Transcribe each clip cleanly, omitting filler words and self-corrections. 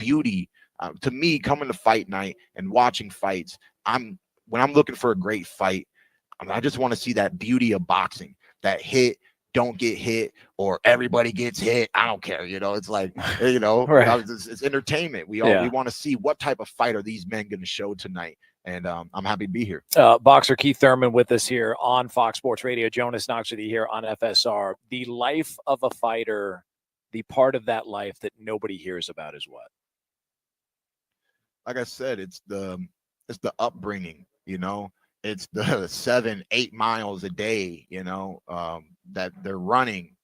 beauty. To me, coming to fight night and watching fights, when I'm looking for a great fight, I just want to see that beauty of boxing, that hit, don't get hit, or everybody gets hit. I don't care. It's like, Right. it's entertainment. We want to see what type of fight are these men going to show tonight. And I'm happy to be here. Boxer Keith Thurman with us here on Fox Sports Radio. Jonas Knox with you here on FSR. The life of a fighter, the part of that life that nobody hears about is what? Like I said, it's the upbringing, it's the 7-8 miles a day, that they're running,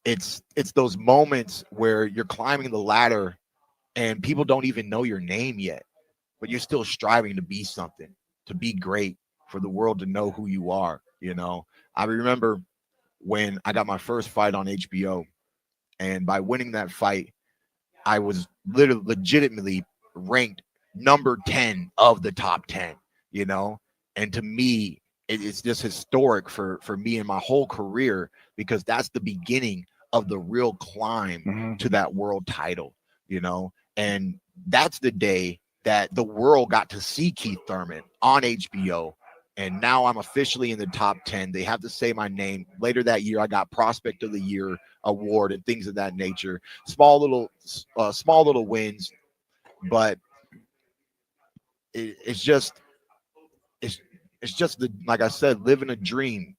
it's those moments where you're climbing the ladder and people don't even know your name yet, but you're still striving to be something, to be great, for the world to know who you are. I remember when I got my first fight on HBO, and by winning that fight, I was legitimately ranked number 10 of the top 10, and to me, it's just historic for me and my whole career, because that's the beginning of the real climb to that world title, and that's the day that the world got to see Keith Thurman on HBO. And now I'm officially in the top 10. They have to say my name. Later that year, I got Prospect of the Year award and things of that nature. Small little wins, but it's just like I said, living a dream.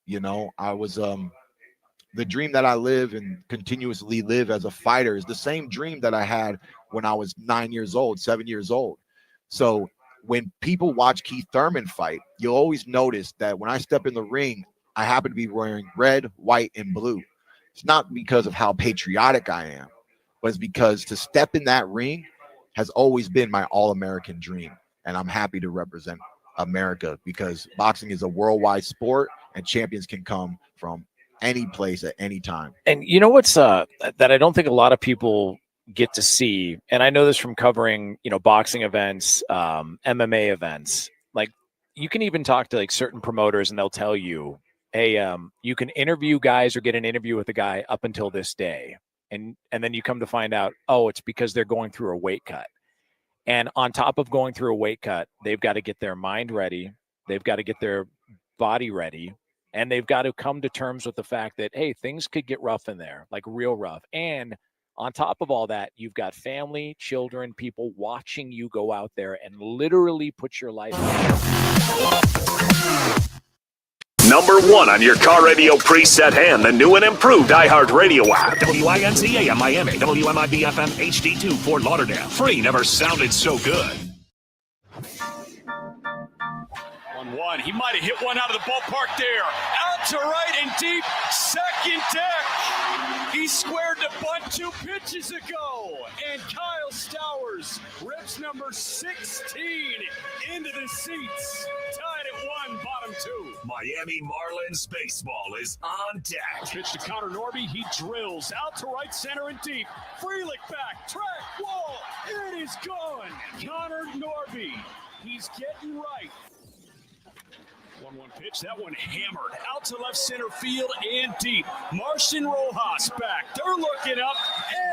I was the dream that I live and continuously live as a fighter is the same dream that I had when I was 7 years old. So when people watch Keith Thurman fight, you'll always notice that when I step in the ring, I happen to be wearing red, white, and blue. It's not because of how patriotic I am, but it's because to step in that ring has always been my all-American dream. And I'm happy to represent America, because boxing is a worldwide sport and champions can come from any place at any time. And you know what's that I don't think a lot of people get to see, and I know this from covering, boxing events, MMA events. Like, you can even talk to like certain promoters and they'll tell you, hey, you can interview guys or get an interview with a guy up until this day. And then you come to find out, oh, it's because they're going through a weight cut. And on top of going through a weight cut, they've got to get their mind ready. They've got to get their body ready. And they've got to come to terms with the fact that, hey, things could get rough in there, like real rough. And on top of all that, you've got family, children, people watching you go out there and literally put your life Number one on your car radio preset and the new and improved iHeartRadio app. WINCA AM Miami, WMIB FM HD2 Fort Lauderdale. Free never sounded so good. 1-1. He might have hit one out of the ballpark there. Out to right and deep. Second deck. He squared the bunt 2 pitches ago. And Kyle Stowers rips number 16 into the seats. Tied at 1, bottom 2. Miami Marlins baseball is on deck. Pitch to Connor Norby. He drills out to right center and deep. Frelick back. Track wall. It is gone. Connor Norby. He's getting right. 1-1 pitch. That one hammered out to left center field and deep. Martian Rojas back. They're looking up,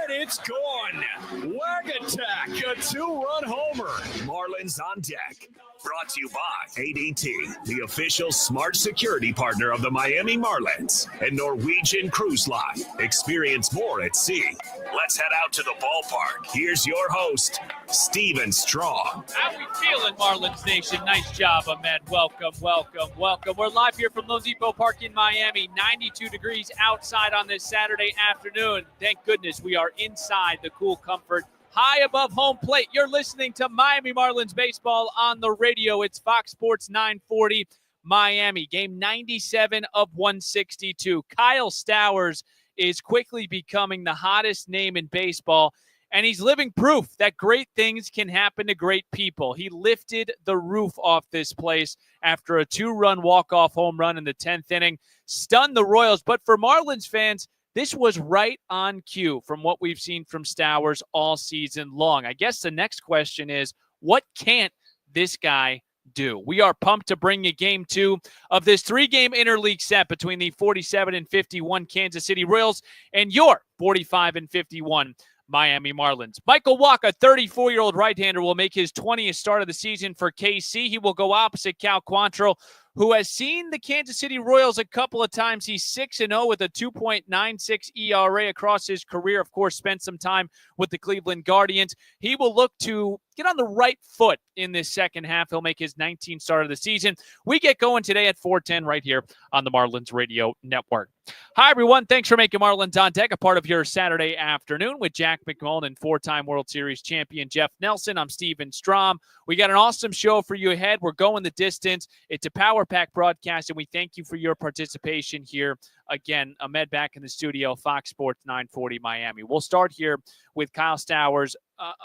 and it's gone. Wag attack. A 2-run homer. Marlins on deck. Brought to you by ADT, the official smart security partner of the Miami Marlins and Norwegian Cruise Line. Experience more at sea. Let's head out to the ballpark. Here's your host, Steven Strong. How we feeling, Marlins Nation? Nice job, Ahmed. Welcome. We're live here from Lone Depot Park in Miami. 92 degrees outside on this Saturday afternoon. Thank goodness we are inside the cool comfort high above home plate. You're listening to Miami Marlins baseball on the radio. It's Fox Sports 940 Miami. Game 97 of 162. Kyle Stowers is quickly becoming the hottest name in baseball, and he's living proof that great things can happen to great people. He lifted the roof off this place after a 2-run walk-off home run in the 10th inning, stunned the Royals. But for Marlins fans, this was right on cue from what we've seen from Stowers all season long. I guess the next question is, what can't this guy do? We are pumped to bring you game 2 of this 3-game interleague set between the 47-51 Kansas City Royals and your 45-51 Miami Marlins. Michael Wacha, 34-year-old right-hander, will make his 20th start of the season for KC. He will go opposite Cal Quantrill, who has seen the Kansas City Royals a couple of times. He's 6-0 with a 2.96 ERA across his career. Of course, spent some time with the Cleveland Guardians. He will look to get on the right foot in this second half. He'll make his 19th start of the season. We get going today at 4:10 right here on the Marlins Radio Network. Hi, everyone. Thanks for making Marlins on Deck a part of your Saturday afternoon with Jack McMullen and four-time World Series champion Jeff Nelson. I'm Steven Strom. We got an awesome show for you ahead. We're going the distance. It's a Power Pack broadcast, and we thank you for your participation here. Again, Ahmed back in the studio, Fox Sports 940 Miami. We'll start here with Kyle Stowers.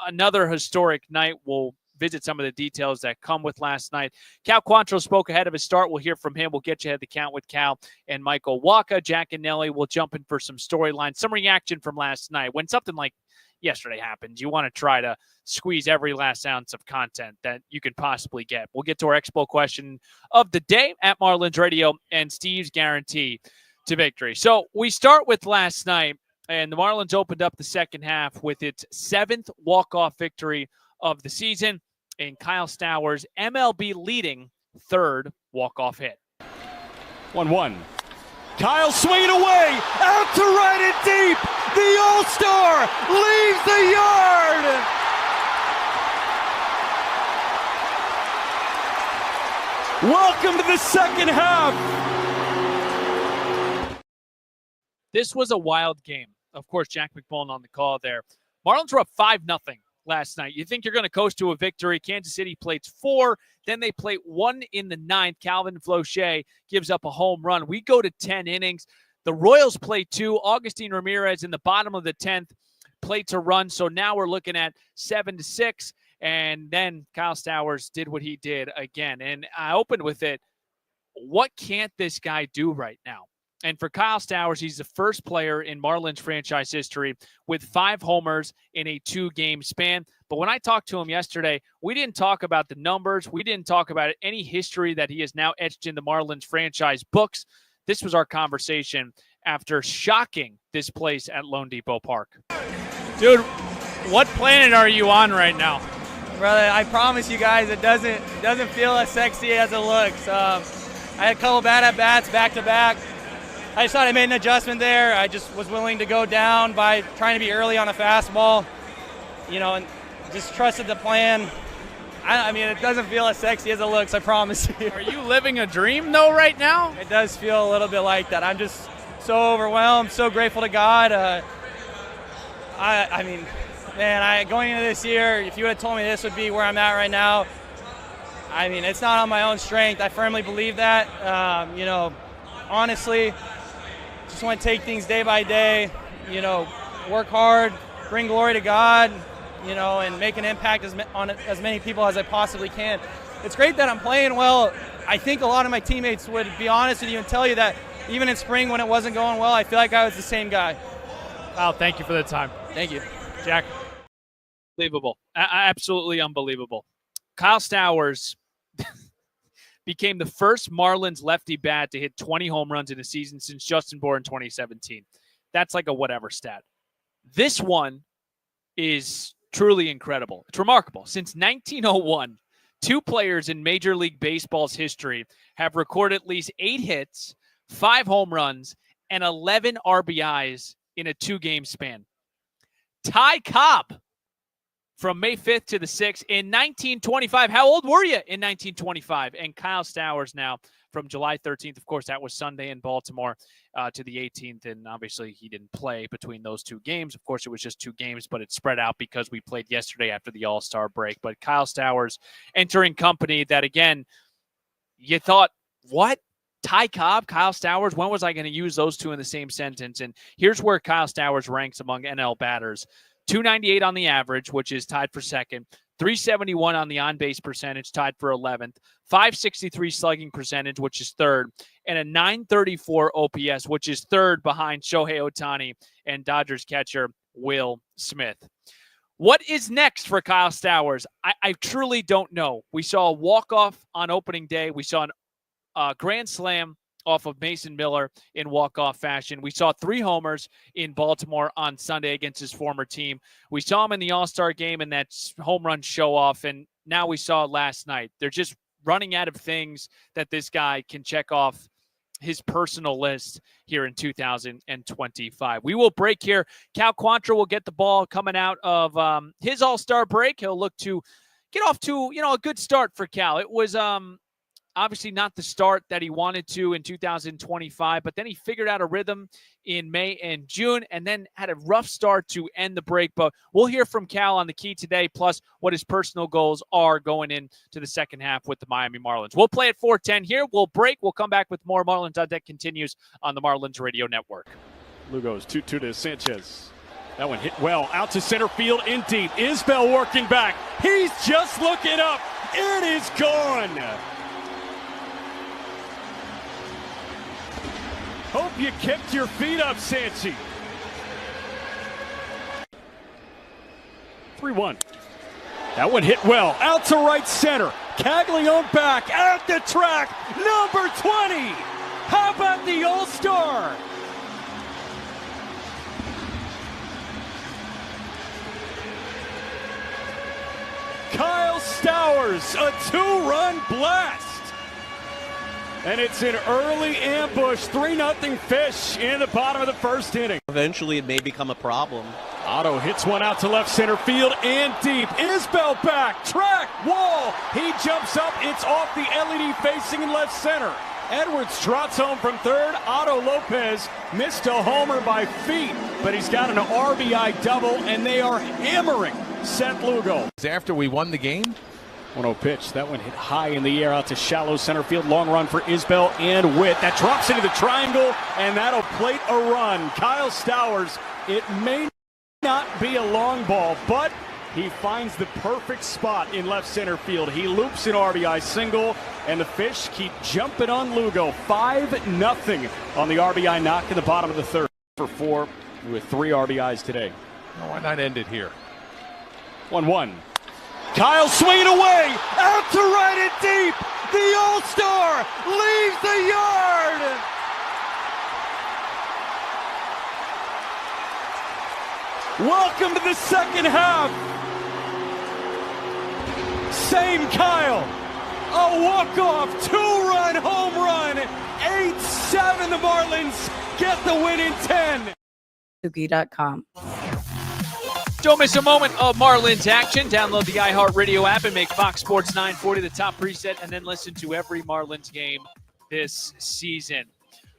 Another historic night. We'll visit some of the details that come with last night. Cal Quantrill spoke ahead of his start. We'll hear from him. We'll get you ahead of the count with Cal and Michael Wacha. Jack and Nelly will jump in for some storylines, some reaction from last night. When something like yesterday happens, you want to try to squeeze every last ounce of content that you can possibly get. We'll get to our Expo question of the day at Marlins Radio and Steve's guarantee to victory. So we start with last night, and the Marlins opened up the second half with its 7th walk-off victory of the season, and Kyle Stowers' MLB leading 3rd walk-off hit. 1-1. Kyle swinging away, out to right and deep. The All-Star leaves the yard. Welcome to the second half. This was a wild game. Of course, Jack McMullen on the call there. Marlins were up 5-0 last night. You think you're going to coast to a victory. Kansas City played 4. Then they played 1 in the 9th. Calvin Flochet gives up a home run. We go to 10 innings. The Royals play 2. Augustine Ramirez in the bottom of the 10th played to run. So now we're looking at 7-6. And then Kyle Stowers did what he did again. And I opened with it. What can't this guy do right now? And for Kyle Stowers, he's the first player in Marlins franchise history with 5 homers in a 2-game span. But when I talked to him yesterday, we didn't talk about the numbers. We didn't talk about any history that he has now etched in the Marlins franchise books. This was our conversation after shocking this place at Lone Depot Park. Dude, what planet are you on right now? Brother, I promise you guys, it doesn't feel as sexy as it looks. I had a couple bad at-bats back-to-back. I just thought I made an adjustment there. I just was willing to go down by trying to be early on a fastball, and just trusted the plan. I mean, it doesn't feel as sexy as it looks, I promise you. Are you living a dream, though, right now? It does feel a little bit like that. I'm just so overwhelmed, so grateful to God. I mean, man, going into this year, if you would have told me this would be where I'm at right now, I mean, it's not on my own strength. I firmly believe that. Honestly, just want to take things day by day, work hard, bring glory to God, and make an impact on as many people as I possibly can. It's great that I'm playing well. I think a lot of my teammates would be honest with you and tell you that even in spring when it wasn't going well, I feel like I was the same guy. Wow, thank you for the time. Thank you. Jack. Unbelievable. Absolutely unbelievable. Kyle Stowers became the first Marlins lefty bat to hit 20 home runs in a season since Justin Bour in 2017. That's like a whatever stat. This one is truly incredible. It's remarkable. Since 1901, 2 players in Major League Baseball's history have recorded at least 8 hits, 5 home runs, and 11 RBIs in a 2-game span. Ty Cobb from May 5th to the 6th in 1925. How old were you in 1925? And Kyle Stowers now from July 13th. Of course, that was Sunday in Baltimore to the 18th. And obviously he didn't play between those 2 games. Of course, it was just 2 games, but it spread out because we played yesterday after the All-Star break. But Kyle Stowers entering company that, again, you thought, what? Ty Cobb, Kyle Stowers, when was I going to use those 2 in the same sentence? And here's where Kyle Stowers ranks among NL batters. 298 on the average, which is tied for second. 371 on the on-base percentage, tied for 11th. 563 slugging percentage, which is third. And a 934 OPS, which is third behind Shohei Ohtani and Dodgers catcher Will Smith. What is next for Kyle Stowers? I truly don't know. We saw a walk-off on opening day. We saw a grand slam off of Mason Miller in walk-off fashion. We saw 3 homers in Baltimore on Sunday against his former team. We saw him in the All-Star game in that home run show-off, and now we saw it last night. They're just running out of things that this guy can check off his personal list here in 2025. We will break here. Cal Quantrill will get the ball coming out of his All-Star break. He'll look to get off to, a good start for Cal. It was obviously not the start that he wanted to in 2025, but then he figured out a rhythm in May and June and then had a rough start to end the break. But we'll hear from Cal on the key today, plus what his personal goals are going into the second half with the Miami Marlins. We'll play at 4:10 here. We'll break. We'll come back with more. Marlins on Deck continues on the Marlins Radio Network. Lugo's 2-2 to Sanchez. That one hit well out to center field in deep. Isbell working back. He's just looking up. It is gone. Hope you kept your feet up, Sanchi. 3-1. That one hit well out to right center. Caglione back at the track. Number 20. How about the All-Star? Kyle Stowers, a 2-run blast. And it's an early ambush, 3-0 Fish in the bottom of the first inning. Eventually, it may become a problem. Otto hits one out to left center field and deep. Isbell back, track, wall. He jumps up. It's off the LED facing in left center. Edwards trots home from third. Otto Lopez missed a homer by feet, but he's got an RBI double, and they are hammering Seth Lugo. After we won the game, 1-0 pitch. That one hit high in the air out to shallow center field. Long run for Isbell and Witt. That drops into the triangle, and that'll plate a run. Kyle Stowers, it may not be a long ball, but he finds the perfect spot in left center field. He loops an RBI single, and the Fish keep jumping on Lugo. 5-0 on the RBI knock in the bottom of the third. For 4 with 3 RBIs today. why not end it here? 1-1. Kyle swinging away, out to right and deep. The All-Star leaves the yard. Welcome to the second half. Same Kyle. A walk-off, 2-run home run. 8-7, the Marlins get the win in 10. Suki.com. Don't miss a moment of Marlins action. Download the iHeartRadio app and make Fox Sports 940 the top preset, and then listen to every Marlins game this season.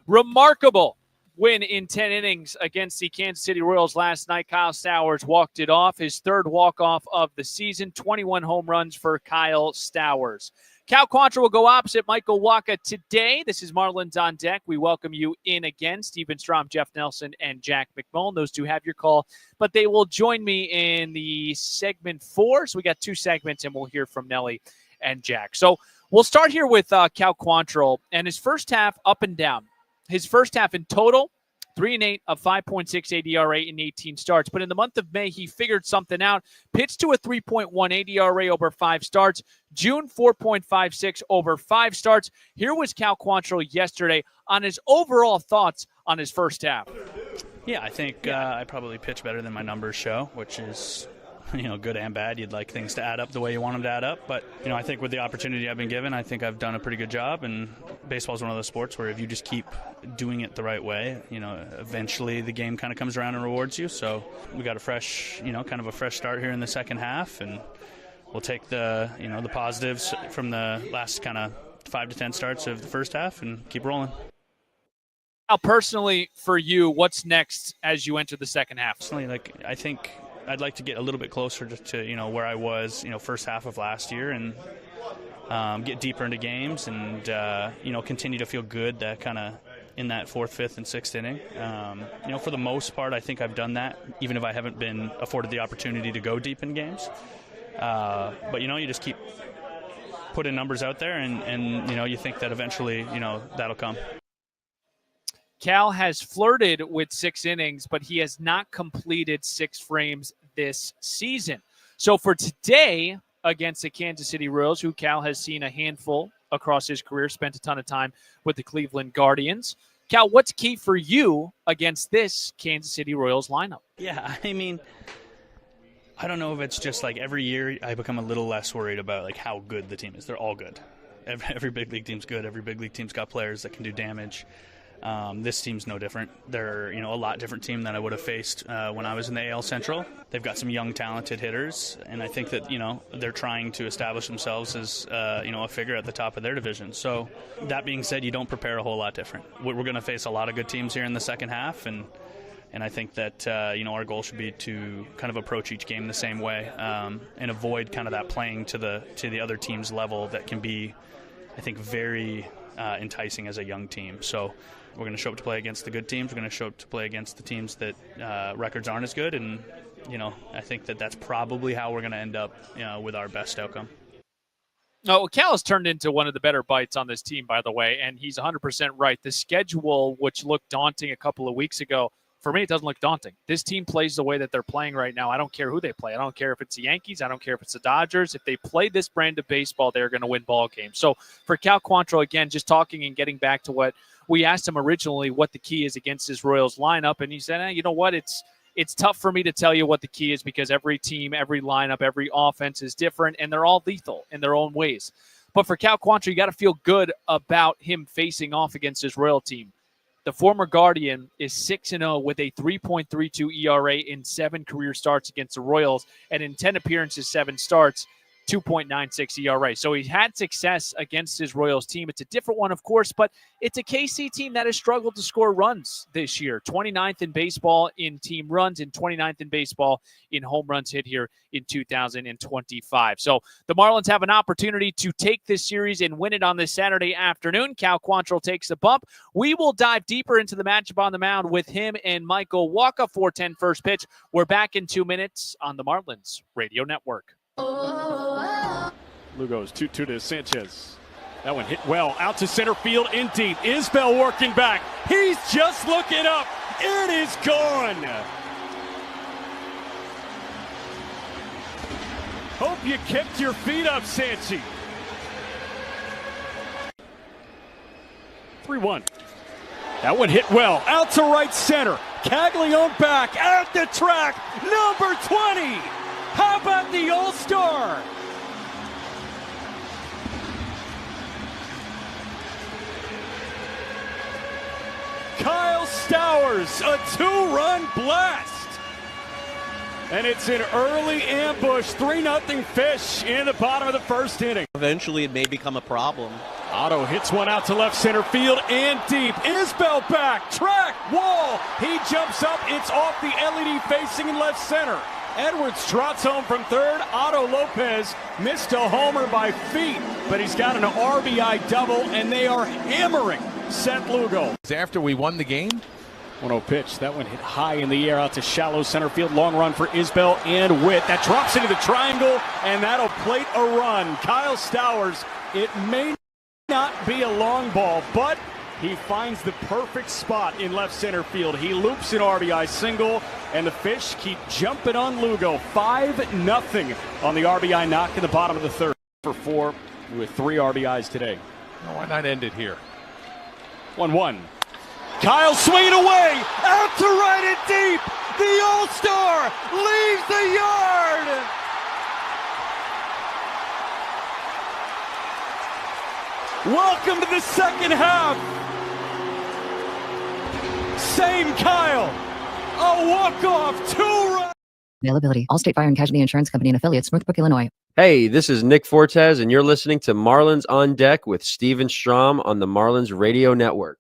Remarkable win in 10 innings against the Kansas City Royals last night. Kyle Stowers walked it off, his third walk-off of the season. 21 home runs for Kyle Stowers. Cal Quantrill will go opposite Michael Wacha today. This is Marlins on Deck. We welcome you in again. Stephen Strom, Jeff Nelson, and Jack McMullen. Those two have your call, but they will join me in the segment 4. So we got 2 segments, and we'll hear from Nelly and Jack. So we'll start here with Cal Quantrill, and his first half up and down. His first half in total, 3-8, a 5.68 ERA in 18 starts. But in the month of May, he figured something out. Pitched to a 3.18 ERA over 5 starts. June, 4.56 over 5 starts. Here was Cal Quantrill yesterday on his overall thoughts on his first half. Yeah, I think I probably pitched better than my numbers show, which is, good and bad. You'd like things to add up the way you want them to add up. But, I think with the opportunity I've been given, I think I've done a pretty good job. And baseball is one of those sports where if you just keep doing it the right way, eventually the game kind of comes around and rewards you. So we got a fresh, kind of a fresh start here in the second half. And we'll take the, the positives from the last kind of 5 to 10 starts of the first half and keep rolling. Now, personally, for you, what's next as you enter the second half? Personally, I think I'd like to get a little bit closer to where I was, first half of last year, and get deeper into games, and continue to feel good that kind of in that 4th, 5th, and 6th inning. For the most part, I think I've done that, even if I haven't been afforded the opportunity to go deep in games. But you just keep putting numbers out there, and you think that eventually that'll come. Cal has flirted with 6 innings, but he has not completed 6 frames this season. So for today against the Kansas City Royals, who Cal has seen a handful across his career, spent a ton of time with the Cleveland Guardians. Cal, what's key for you against this Kansas City Royals lineup? Yeah, I mean, I don't know if it's just like every year I become a little less worried about like how good the team is. They're all good. Every big league team's good. Every big league team's got players that can do damage. This team's no different. They're a lot different team than I would have faced when I was in the AL Central. They've got some young, talented hitters, and I think that they're trying to establish themselves as a figure at the top of their division. So that being said, you don't prepare a whole lot different. We're going to face a lot of good teams here in the second half, and I think that our goal should be to kind of approach each game the same way and avoid kind of that playing to the other team's level that can be, I think, very enticing as a young team. So we're going to show up to play against the good teams. We're going to show up to play against the teams that records aren't as good. And, I think that that's probably how we're going to end up with our best outcome. No, Cal has turned into one of the better bites on this team, by the way, and he's 100% right. The schedule, which looked daunting a couple of weeks ago, for me, it doesn't look daunting. This team plays the way that they're playing right now. I don't care who they play. I don't care if it's the Yankees. I don't care if it's the Dodgers. If they play this brand of baseball, they're going to win ball games. So for Cal Quantrill, again, just talking and getting back to what we asked him originally, what the key is against his Royals lineup, and he said, you know what, it's tough for me to tell you what the key is because every team, every lineup, every offense is different, and they're all lethal in their own ways. But for Cal Quantrill, you got to feel good about him facing off against his Royal team. The former Guardian is 6-0 with a 3.32 ERA in 7 career starts against the Royals, and in 10 appearances, 7 starts, 2.96 ERA. So he's had success against his Royals team. It's a different one, of course, but it's a KC team that has struggled to score runs this year. 29th in baseball in team runs and 29th in baseball in home runs hit here in 2025. So the Marlins have an opportunity to take this series and win it on this Saturday afternoon. Cal Quantrill takes the bump. We will dive deeper into the matchup on the mound with him and Michael Wacha. 4:10 first pitch. We're back in 2 minutes on the Marlins Radio Network. Lugo's 2-2 to Sanchez. That one hit well. Out to center field in deep. Isbell working back. He's just looking up. It is gone. Hope you kicked your feet up, Sanchi. 3-1. That one hit well. Out to right center. Caglione back at the track. Number 20. How about the All-Star? Kyle Stowers, a 2-run blast. And it's an early ambush, 3-0 Fish in the bottom of the first inning. Eventually it may become a problem. Otto hits one out to left center field and deep. Isbell back, track, wall. He jumps up, it's off the LED facing in left center. Edwards trots home from third. Otto Lopez missed a homer by feet, but he's got an RBI double, and they are hammering Seth Lugo. After we won the game? 1-0 pitch. That one hit high in the air out to shallow center field. Long run for Isbell and Witt. That drops into the triangle, and that'll plate a run. Kyle Stowers, it may not be a long ball, but he finds the perfect spot in left center field. He loops an RBI single, and the Fish keep jumping on Lugo. 5-0 on the RBI knock in the bottom of the third. For 4 with 3 RBIs today. Why not end it here? 1-1. Kyle swinging away, out to right and deep. The All-Star leaves the yard. Welcome to the second half. Same Kyle. A walk-off 2-run. Availability. Allstate Fire and Casualty Insurance Company and affiliates, Northbrook, Illinois. Hey, this is Nick Fortes, and you're listening to Marlins on Deck with Steven Strom on the Marlins Radio Network.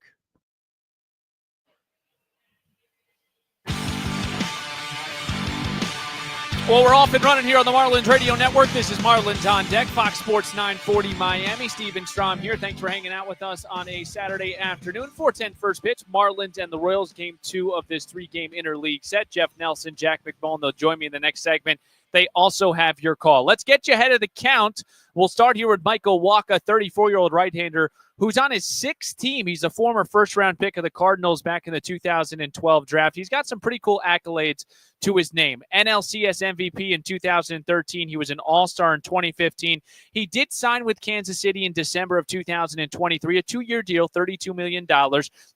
Well, we're off and running here on the Marlins Radio Network. This is Marlins on Deck, Fox Sports 940 Miami. Steven Strom here. Thanks for hanging out with us on a Saturday afternoon. 4:10 first pitch. Marlins and the Royals, game 2 of this 3-game interleague set. Jeff Nelson, Jack McMullen, they'll join me in the next segment. they also have your call. Let's get you ahead of the count. We'll start here with Michael Wacha, 34-year-old right-hander who's on his sixth team. He's a former first-round pick of the Cardinals back in the 2012 draft. He's got some pretty cool accolades to his name. NLCS MVP in 2013. He was an All-Star in 2015. He did sign with Kansas City in December of 2023, a 2-year deal, $32 million.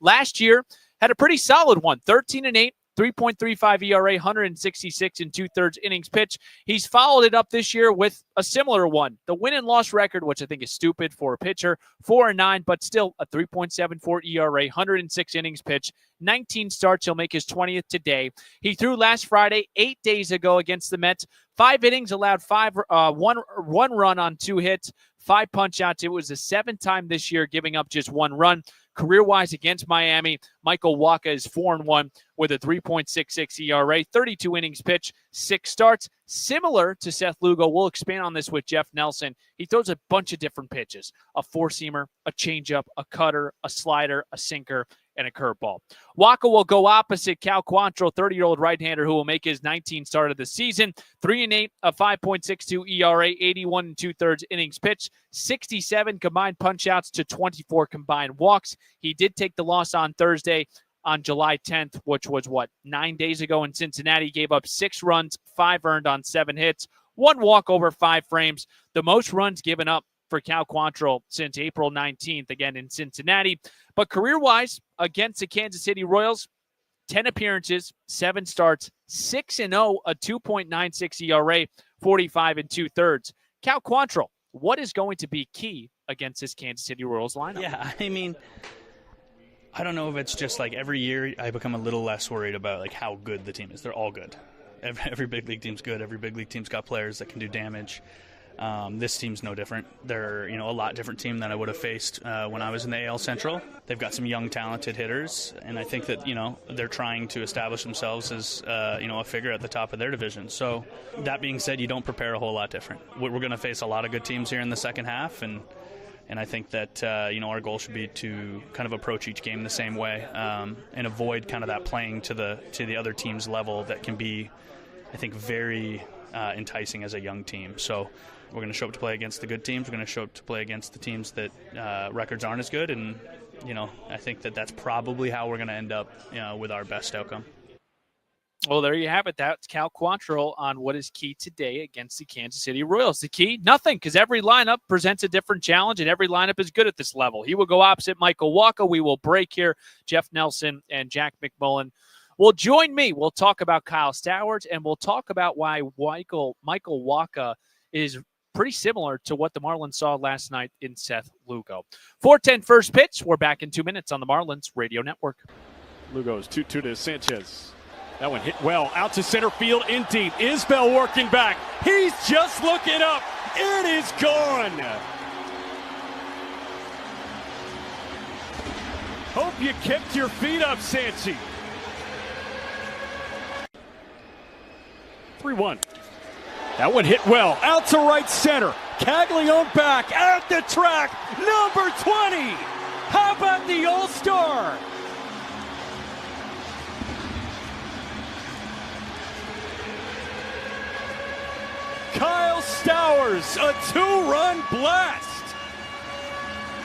Last year, had a pretty solid one, 13-8. 3.35 ERA, 166 and 2/3 innings pitched. He's followed it up this year with a similar one. The win and loss record, which I think is stupid for a pitcher, 4-9, but still a 3.74 ERA, 106 innings pitched, 19 starts. He'll make his 20th today. He threw last Friday, 8 days ago against the Mets. 5 innings, allowed one run on 2 hits, 5 punch-outs. It was the 7th time this year giving up just 1 run. Career-wise against Miami, Michael Wacha is 4-1 with a 3.66 ERA, 32 innings pitched, 6 starts. Similar to Seth Lugo, we'll expand on this with Jeff Nelson. He throws a bunch of different pitches, a 4-seamer, a changeup, a cutter, a slider, a sinker, and a curveball. Wacha will go opposite Cal Quantrill, 30-year-old right-hander who will make his 19th start of the season. 3-8, a 5.62 ERA, 81 and 2/3 innings pitched, 67 combined punch-outs to 24 combined walks. He did take the loss on Thursday on July 10th, which was, 9 days ago in Cincinnati. He gave up 6 runs, 5 earned on 7 hits, 1 walk over 5 frames. The most runs given up for Cal Quantrill since April 19th, again in Cincinnati. But career-wise, against the Kansas City Royals, 10 appearances, 7 starts, 6-0, a 2.96 ERA, 45 and 2/3. Cal Quantrill, what is going to be key against this Kansas City Royals lineup? Yeah, I mean, I don't know if it's just like every year I become a little less worried about like how good the team is. They're all good. Every big league team's good. Every big league team's got players that can do damage. This team's no different. They're a lot different team than I would have faced when I was in the AL Central. They've got some young, talented hitters, and I think that they're trying to establish themselves as a figure at the top of their division. So that being said, you don't prepare a whole lot different. We're going to face a lot of good teams here in the second half, and I think that our goal should be to kind of approach each game the same way and avoid kind of that playing to the other team's level that can be, I think, very enticing as a young team. So we're going to show up to play against the good teams. We're going to show up to play against the teams that records aren't as good. And, I think that that's probably how we're going to end up with our best outcome. Well, there you have it. That's Cal Quantrill on what is key today against the Kansas City Royals. The key? Nothing, because every lineup presents a different challenge, and every lineup is good at this level. He will go opposite Michael Wacha. We will break here. Jeff Nelson and Jack McMullen will join me. We'll talk about Kyle Stowers, and we'll talk about why Michael Wacha is pretty similar to what the Marlins saw last night in Seth Lugo. 4:10 first pitch. We're back in 2 minutes on the Marlins Radio Network. Lugo's 2-2 to Sanchez. That one hit well out to center field in deep. Isbell working back. He's just looking up. It is gone. Hope you kicked your feet up, Sanchi. 3-1. That one hit well out to right center. Caglione back at the track. Number 20. How about the All-Star? Kyle Stowers, a 2-run blast.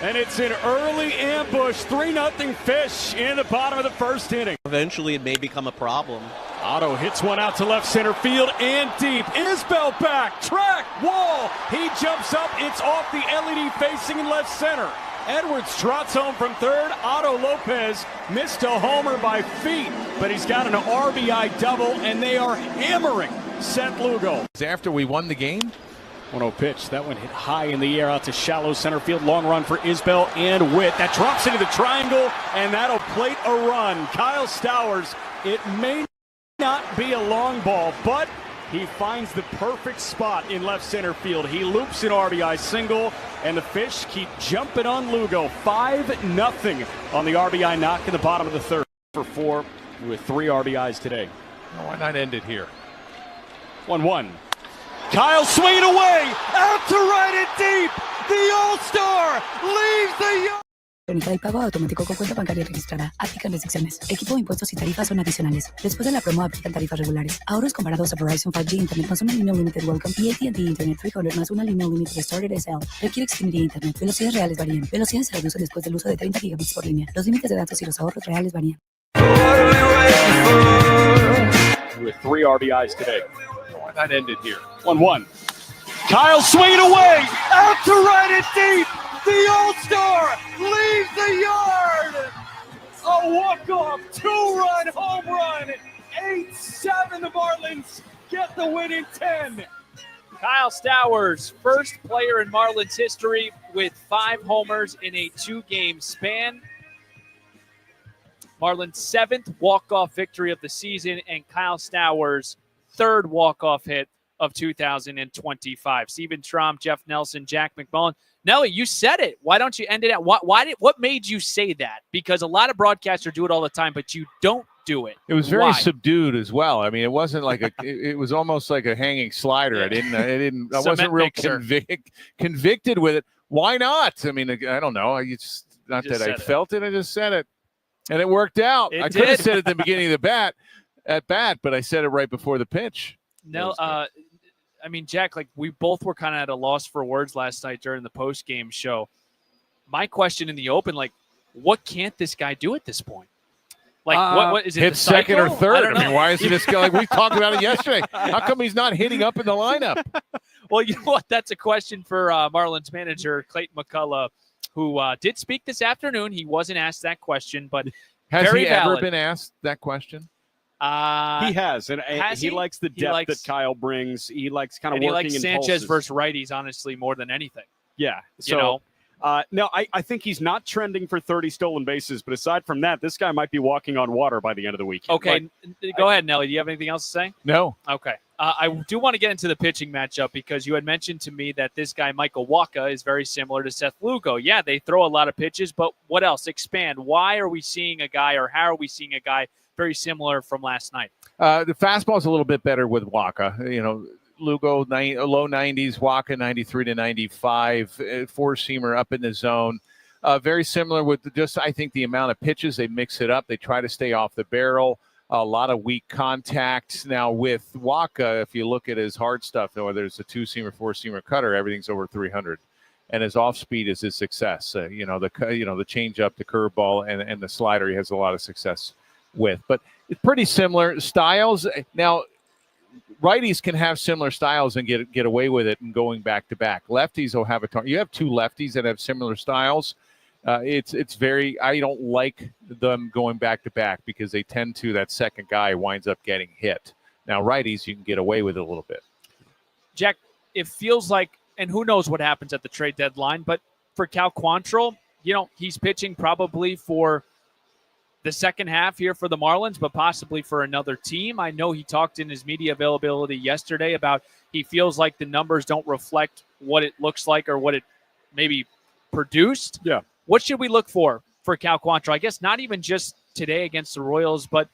And it's an early ambush, 3-0 Fish in the bottom of the first inning. Eventually it may become a problem. Otto hits one out to left center field and deep. Isbell back, track, wall. He jumps up, it's off the LED facing in left center. Edwards trots home from third. Otto Lopez missed a homer by feet, but he's got an RBI double, and they are hammering Seth Lugo. After we won the game? 1-0 pitch. That one hit high in the air out to shallow center field. Long run for Isbell and Witt. That drops into the triangle, and that'll plate a run. Kyle Stowers, it may not be a long ball, but he finds the perfect spot in left center field. He loops an RBI single, and the Fish keep jumping on Lugo. 5-0 on the RBI knock in the bottom of the third. For 4 with 3 RBIs today. Why not end it here? 1-1. Kyle swinging away, out to right and deep. The All-Star leaves the yard. Y pago automático con cuenta bancaria registrada. Aplican restricciones. Equipo de impuestos y tarifas son adicionales. Después de la promo aplican tarifas regulares. Ahorros comparados a Verizon 5G Internet más una línea Limited Welcome y AT&T Internet 300 más una línea Limited Started SL. Requiere Xfinity Internet. Velocidades reales varían. Velocidades se reducen después del uso de 30 gigabits por línea. Los límites de datos y los ahorros reales varían. With 3 RBIs today. Why not end it here? 1-1. Kyle swinging away. Out to right and deep. The All-Star leaves the yard. A walk-off 2-run home run. 8-7. The Marlins get the win in 10. Kyle Stowers, first player in Marlins history with 5 homers in a 2-game span. Marlins' 7th walk-off victory of the season, and Kyle Stowers' 3rd walk-off hit of 2025. Steven Strom, Jeff Nelson, Jack McMullen. Nelly, you said it. Why don't you end it at what made you say that? Because a lot of broadcasters do it all the time, but you don't do it. It was very subdued as well. I mean, it wasn't like it was almost like a hanging slider. I wasn't real convicted with it. Why not? I mean, I don't know. I felt it. I just said it. And it worked out. I could have said it at the beginning of the bat, but I said it right before the pitch. No, I mean, Jack, like we both were kind of at a loss for words last night during the post-game show. My question in the open, like, what can't this guy do at this point? Like, what is it? Hit second or third? I mean, why is he this guy? Like we talked about it yesterday. How come he's not hitting up in the lineup? Well, you know what? That's a question for Marlins manager Clayton McCullough, who did speak this afternoon. He wasn't asked that question, but has very he ever valid. Been asked that question? He has, and he likes the depth that Kyle brings. He likes kind of working. He likes in Sanchez pulses. versus righties, honestly, more than anything. Yeah, so, you know. No, I think he's not trending for 30 stolen bases, but aside from that, this guy might be walking on water by the end of the weekend. Okay, go ahead, Nelly. Do you have anything else to say? No. Okay. I do want to get into the pitching matchup because you had mentioned to me that this guy, Michael Wacha, is very similar to Seth Lugo. Yeah, they throw a lot of pitches, but what else? Expand. Why are we seeing a guy, or how are we seeing a guy very similar from last night? The fastball is a little bit better with Wacha. You know, Lugo, low 90s, Wacha 93 to 95, four-seamer up in the zone. Very similar with just, I think, the amount of pitches. They mix it up. They try to stay off the barrel. A lot of weak contact. Now with Wacha, if you look at his hard stuff, whether it's a two-seamer, four-seamer cutter, everything's over 300. And his off-speed is his success. The changeup, the curveball, and the slider he has a lot of success with. But it's pretty similar styles. Now, righties can have similar styles and get away with it and going back to back. Lefties will have you have two lefties that have similar styles. It's very, I don't like them going back to back because they tend to, that second guy winds up getting hit. Now righties, you can get away with it a little bit. Jack, it feels like, and who knows what happens at the trade deadline, but for Cal Quantrill, he's pitching probably for the second half here for the Marlins, but possibly for another team. I know he talked in his media availability yesterday about he feels like the numbers don't reflect what it looks like or what it maybe produced. Yeah. What should we look for Cal Quantrill? I guess not even just today against the Royals, but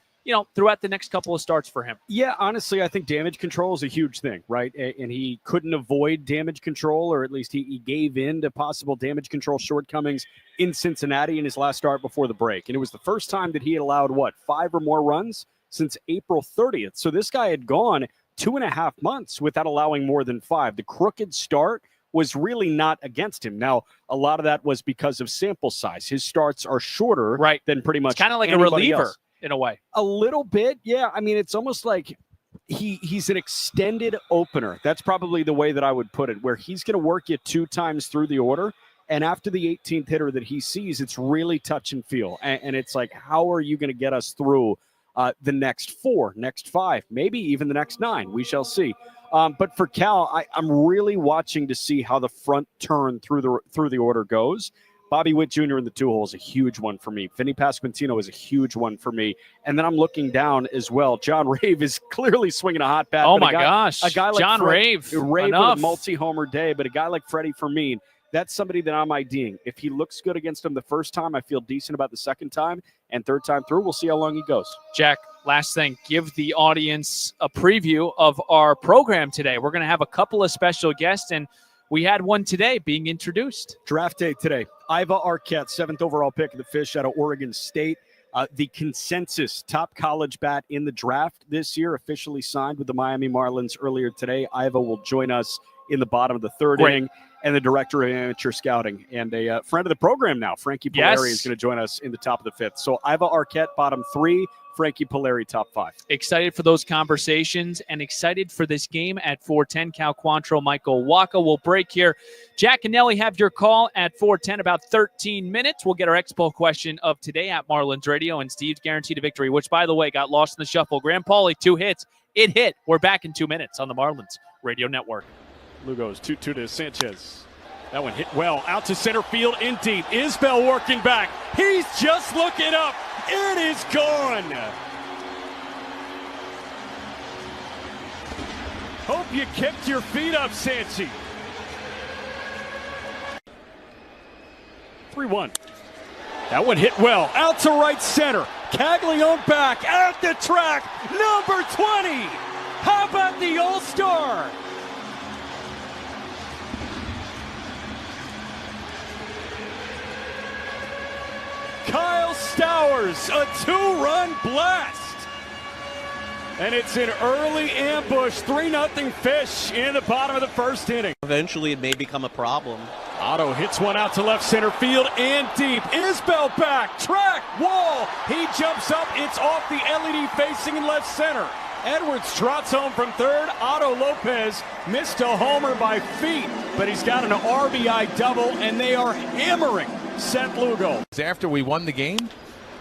throughout the next couple of starts for him. Yeah, honestly, I think damage control is a huge thing, right? And he couldn't avoid damage control, or at least he gave in to possible damage control shortcomings in Cincinnati in his last start before the break. And it was the first time that he had allowed, 5 or more runs since April 30th. So this guy had gone 2.5 months without allowing more than 5. The crooked start was really not against him. Now, a lot of that was because of sample size. His starts are shorter than pretty much kind of like a anybody reliever else. In a way. A little bit, yeah. I mean, it's almost like he's an extended opener. That's probably the way that I would put it, where he's going to work you 2 times through the order, and after the 18th hitter that he sees, it's really touch and feel. And it's like, how are you going to get us through the next 4, next 5, maybe even the next 9? We shall see. But for Cal, I'm really watching to see how the front turn through the order goes. Bobby Witt Jr. in the 2-hole is a huge one for me. Vinny Pasquantino is a huge one for me. And then I'm looking down as well. John Rave is clearly swinging a hot bat. Oh, my gosh. A guy like John Rave. Rave with a multi-homer day, but a guy like Freddie Fermin, that's somebody that I'm IDing. If he looks good against him the first time, I feel decent about the second time. And third time through, we'll see how long he goes. Jack, last thing, give the audience a preview of our program today. We're going to have a couple of special guests, and we had one today being introduced. Draft day today. Iva Arquette, 7th overall pick of the Fish out of Oregon State. The consensus top college bat in the draft this year, officially signed with the Miami Marlins earlier today. Iva will join us in the bottom of the third inning, and the director of amateur scouting and a friend of the program now, Frankie Polari, is going to join us in the top of the 5th. So Iva Arquette, bottom 3, Frankie Polari, top 5. Excited for those conversations and excited for this game at 4:10. Cal Quantrill, Michael Waka will break here. Jack and Nelly have your call at 4:10, about 13 minutes. We'll get our Expo question of today at Marlins Radio and Steve's Guaranteed a Victory, which, by the way, got lost in the shuffle. Graham Pauly, 2 hits. It hit. We're back in 2 minutes on the Marlins Radio Network. Lugo's 2-2 to Sanchez. That one hit well. Out to center field in deep. Isbell working back. He's just looking up. It is gone. Hope you kept your feet up, Sanchi. 3-1. That one hit well. Out to right center. Caglione back. At the track. Number 20. How about the All-Star? Kyle Stowers, a 2-run blast. And it's an early ambush, 3-0 Fish in the bottom of the first inning. Eventually, it may become a problem. Otto hits one out to left center field and deep. Isbell back, track, wall. He jumps up. It's off the LED facing in left center. Edwards trots home from third. Otto Lopez missed a homer by feet, but he's got an RBI double, and they are hammering Seth Lugo. After we won the game?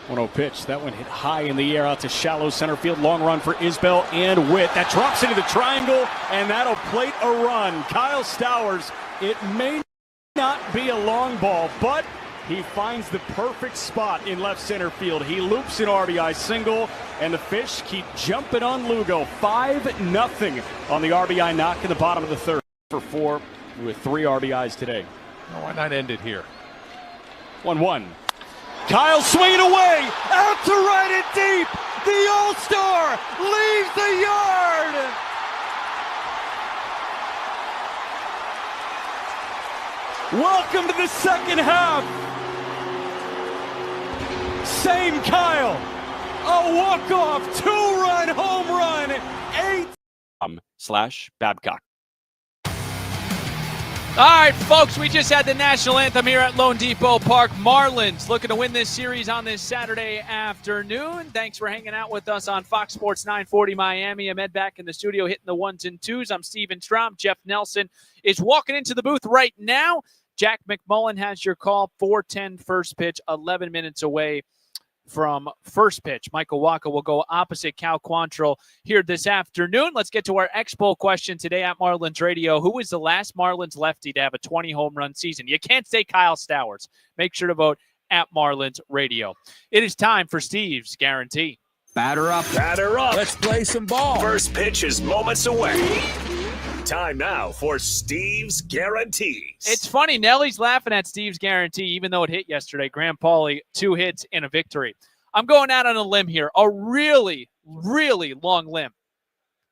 1-0 pitch. That one hit high in the air out to shallow center field. Long run for Isbell and Witt. That drops into the triangle, and that'll plate a run. Kyle Stowers, it may not be a long ball, but he finds the perfect spot in left center field. He loops an RBI single, and the Fish keep jumping on Lugo. 5-0 on the RBI knock in the bottom of the third. For 4 with 3 RBIs today. Why not end it here? 1-1. Kyle swinging away, out to right and deep. The All-Star leaves the yard. Welcome to the second half. Same Kyle. A walk-off, 2-run home run. 8/Babcock. All right, folks, we just had the national anthem here at Lone Depot Park. Marlins looking to win this series on this Saturday afternoon. Thanks for hanging out with us on Fox Sports 940 Miami. I'm Ed back in the studio hitting the 1s and 2s. I'm Steven Strom. Jeff Nelson is walking into the booth right now. Jack McMullen has your call. 4:10 first pitch, 11 minutes away from first pitch. Michael Waka will go opposite Cal Quantrill here this afternoon. Let's get to our Expo question today at Marlins Radio. Who was the last Marlins lefty to have a 20 home run season? You can't say Kyle Stowers. Make sure to vote at Marlins Radio. It is time for Steve's Guarantee. Batter up. Batter up. Let's play some ball. First pitch is moments away. Time now for Steve's Guarantees. It's funny, Nelly's laughing at Steve's Guarantee, even though it hit yesterday. Graham Pauly, 2 hits and a victory. I'm going out on a limb here, a really, really long limb.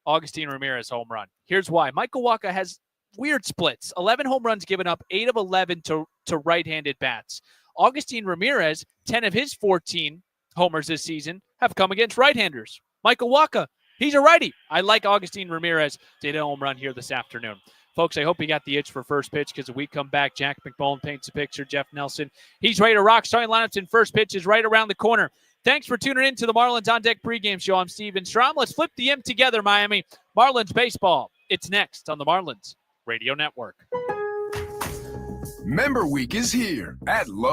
Augustine Ramirez home run. Here's why. Michael Waka has weird splits. 11 home runs given up, 8 of 11 to right-handed bats. Augustine Ramirez, 10 of his 14 homers this season have come against right-handers. Michael Waka, he's a righty. I like Augustine Ramirez to hit a home run here this afternoon. Folks, I hope you got the itch for first pitch because when we come back, Jack McMullen paints a picture. Jeff Nelson, he's ready to rock. Starting lineups in first pitch is right around the corner. Thanks for tuning in to the Marlins On Deck pregame show. I'm Steven Strom. Let's flip the M together, Miami. Marlins baseball. It's next on the Marlins Radio Network. Member Week is here at Lowe's.